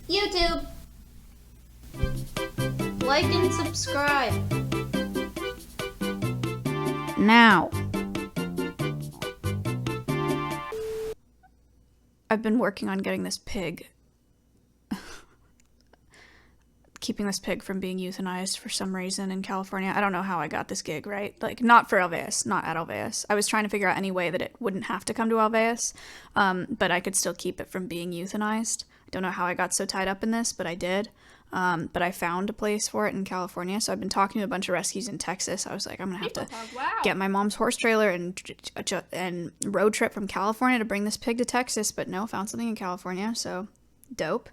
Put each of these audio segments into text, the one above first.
YouTube. Like and subscribe. Now. I've been working on getting this pig. Keeping this pig from being euthanized for some reason in California. I don't know how I got this gig, right? Like, not for Alveus, not at Alveus. I was trying to figure out any way that it wouldn't have to come to Alveus, but I could still keep it from being euthanized. I don't know how I got so tied up in this, but I did. But I found a place for it in California, so I've been talking to a bunch of rescues in Texas. I was like, I'm gonna have to get my mom's horse trailer and road trip from California to bring this pig to Texas, but no, found something in California, so dope.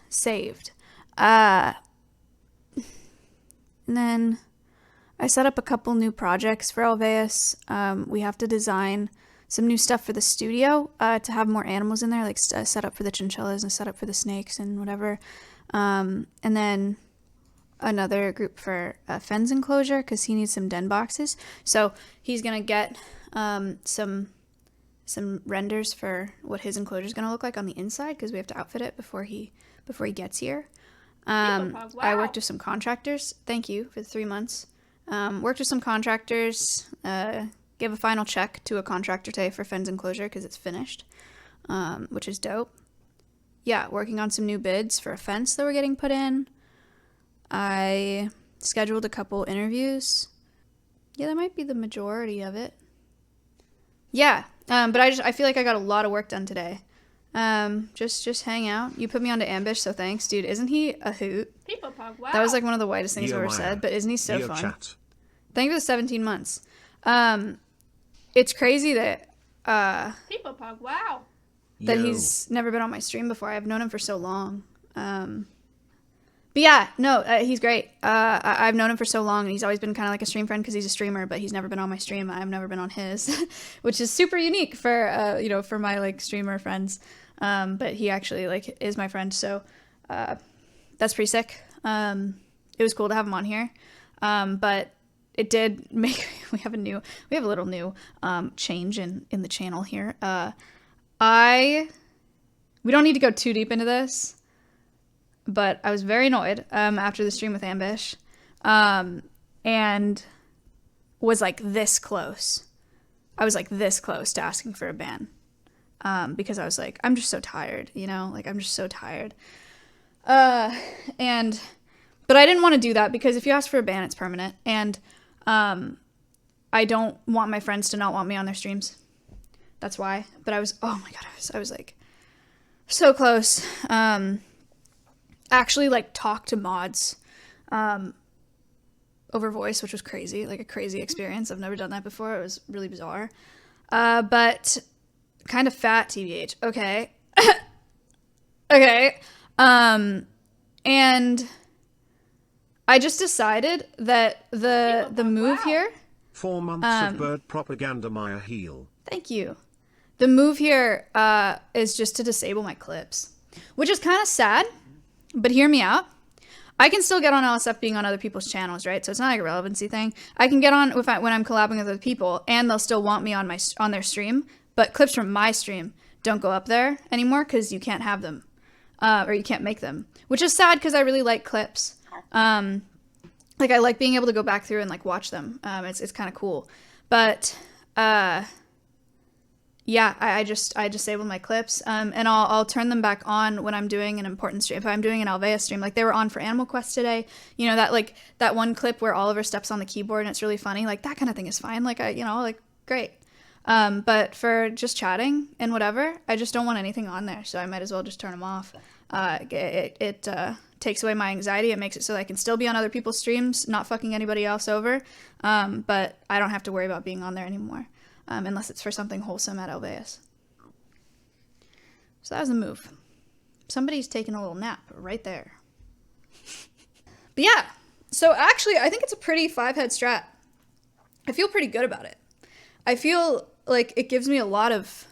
Saved. And then I set up a couple new projects for Alveus. We have to design some new stuff for the studio to have more animals in there, like set up for the chinchillas and set up for the snakes and whatever. And then another group for Fenn's enclosure because he needs some den boxes. So he's gonna get some renders for what his enclosure is gonna look like on the inside because we have to outfit it before he gets here. Wow. I worked with some contractors. Thank you for the 3 months. Worked with some contractors. Gave a final check to a contractor today for Fenn's enclosure because it's finished, which is dope. Yeah, working on some new bids for a fence that we're getting put in. I scheduled a couple interviews. Yeah, that might be the majority of it. Yeah, but I feel like I got a lot of work done today. Just hang out. You put me onto Ambush, so thanks, dude. Isn't he a hoot? VeryPog, wow. That was like one of the whitest things I've ever said, but isn't he so fun? Chat. Thank you for the 17 months. It's crazy that VeryPog, wow. that he's never been on my stream before. I've known him for so long. But yeah, no, he's great. I've known him for so long, and he's always been kind of like a stream friend because he's a streamer, but he's never been on my stream. I've never been on his, which is super unique for for my like streamer friends. But he actually like is my friend, so that's pretty sick. It was cool to have him on here, but it did make we have a little new change in the channel here. We don't need to go too deep into this, but I was very annoyed after the stream with Ambush, and was like this close. I was like this close to asking for a ban. Because I was like, I'm just so tired, like I'm just so tired. But I didn't want to do that because if you ask for a ban, it's permanent. And, I don't want my friends to not want me on their streams. That's why. But I was, oh my God, I was like so close. Actually like talk to mods, over voice, which was crazy, like a crazy experience. I've never done that before. It was really bizarre. But kind of fat, TBH. Okay. Okay. And I just decided that the move here. 4 months of bird propaganda, Maya Heel. Thank you. The move here is just to disable my clips, which is kind of sad, but hear me out. I can still get on LSF being on other people's channels, right? So it's not like a relevancy thing. I can get on when I'm collabing with other people, and they'll still want me on their stream. But clips from my stream don't go up there anymore because you can't have them, or you can't make them, which is sad because I really like clips. Like I like being able to go back through and like watch them. It's kind of cool, but yeah, I disabled my clips, and I'll turn them back on when I'm doing an important stream. If I'm doing an Alveus stream, like they were on for Animal Quest today, that one clip where Oliver steps on the keyboard and it's really funny, like that kind of thing is fine. Like like great. But for just chatting and whatever, I just don't want anything on there, so I might as well just turn them off. It takes away my anxiety. It makes it so that I can still be on other people's streams, not fucking anybody else over, but I don't have to worry about being on there anymore, unless it's for something wholesome at Alveus. So that was the move. Somebody's taking a little nap right there. But yeah, so actually I think it's a pretty 5-head strat. I feel pretty good about it. I feel like it gives me a lot of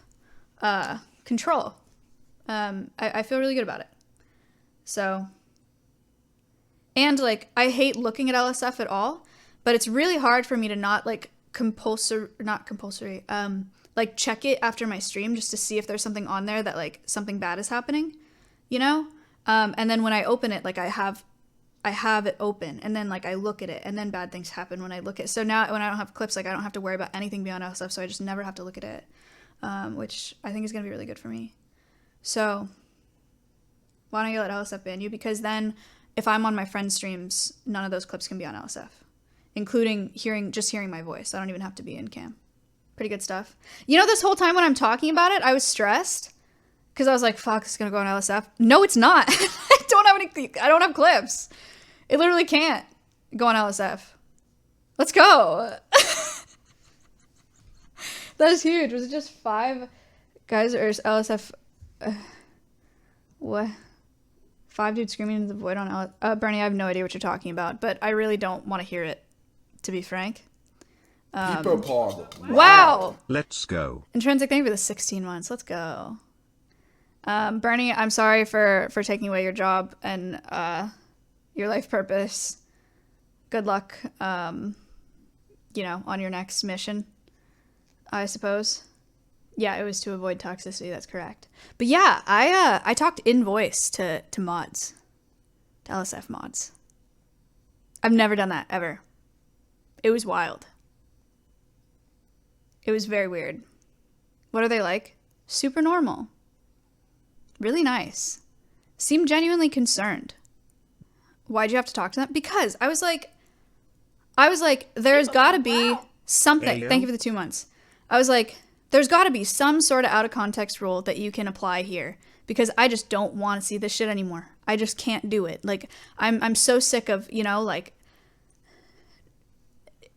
control. I feel really good about it. So, and like I hate looking at LSF at all, but it's really hard for me to not like like check it after my stream just to see if there's something on there that like something bad is happening. you know? And then when I open it, like I have it open, and then like I look at it, and then bad things happen when I look at it. So now when I don't have clips, like I don't have to worry about anything beyond LSF, so I just never have to look at it, which I think is going to be really good for me. So why don't you let LSF ban you? Because then if I'm on my friend's streams, none of those clips can be on LSF, including hearing my voice. I don't even have to be in cam. Pretty good stuff. You know, this whole time when I'm talking about it, I was stressed because I was like, fuck, it's going to go on LSF. No, it's not. I don't have clips. It literally can't go on LSF. Let's go. That is huge. Was it just 5 guys or is LSF? What? 5 dudes screaming into the void on LSF. Bernie, I have no idea what you're talking about, but I really don't want to hear it, to be frank. VeryPog. Wow. Let's go. Intrinsic, thank you for the 16 months. Let's go. Bernie, I'm sorry for taking away your job and your life purpose. Good luck, on your next mission, I suppose. Yeah, it was to avoid toxicity. That's correct. But yeah, I talked in voice to mods, to LSF mods. I've never done that ever. It was wild. It was very weird. What are they like? Super normal. Really nice. Seemed genuinely concerned. Why'd you have to talk to them? Because I was like, there's gotta be something. Hello? Thank you for the 2 months. I was like, there's gotta be some sort of out of context rule that you can apply here, because I just don't want to see this shit anymore. I just can't do it. Like, I'm so sick of,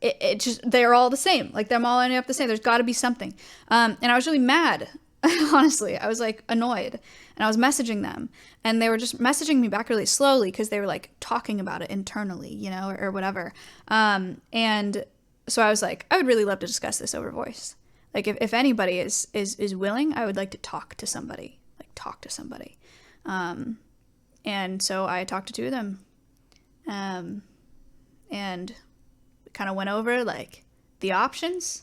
it just, they're all the same. Like, they're all ending up the same. There's got to be something. And I was really mad, honestly. I was, like, annoyed. And I was messaging them. And they were just messaging me back really slowly because they were, like, talking about it internally, or whatever. And so I was like, I would really love to discuss this over voice. Like, if anybody is willing, I would like to talk to somebody. Like, talk to somebody. And so I talked to 2 of them. And kind of went over like the options,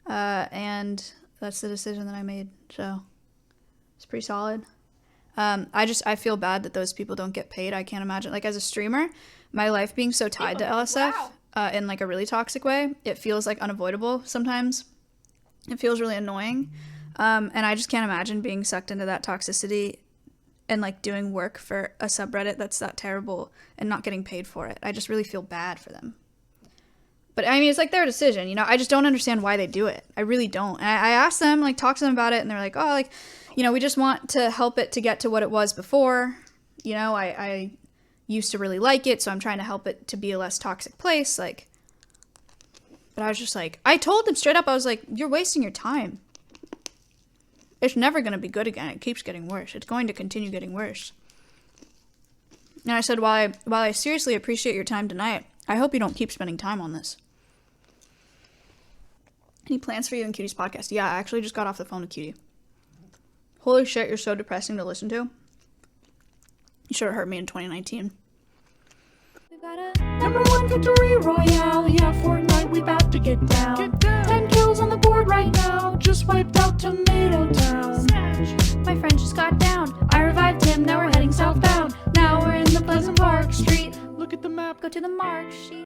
and that's the decision that I made. So it's pretty solid. I feel bad that those people don't get paid. I can't imagine, like, as a streamer, my life being so tied to LSF in like a really toxic way, it feels like unavoidable sometimes. It feels really annoying, and I just can't imagine being sucked into that toxicity and like doing work for a subreddit that's that terrible and not getting paid for it. I just really feel bad for them. But I mean, it's like their decision, I just don't understand why they do it. I really don't. And I asked them, like, talk to them about it, and they're like, oh, like, we just want to help it to get to what it was before. I used to really like it, so I'm trying to help it to be a less toxic place. Like, but I was just like, I told them straight up, I was like, you're wasting your time. It's never going to be good again. It keeps getting worse. It's going to continue getting worse. And I said, while I seriously appreciate your time tonight, I hope you don't keep spending time on this. Any plans for you and Cutie's podcast? Yeah, I actually just got off the phone with Cutie. Holy shit, you're so depressing to listen to. You should have heard me in 2019. We got a #1 victory royale, yeah, Fortnite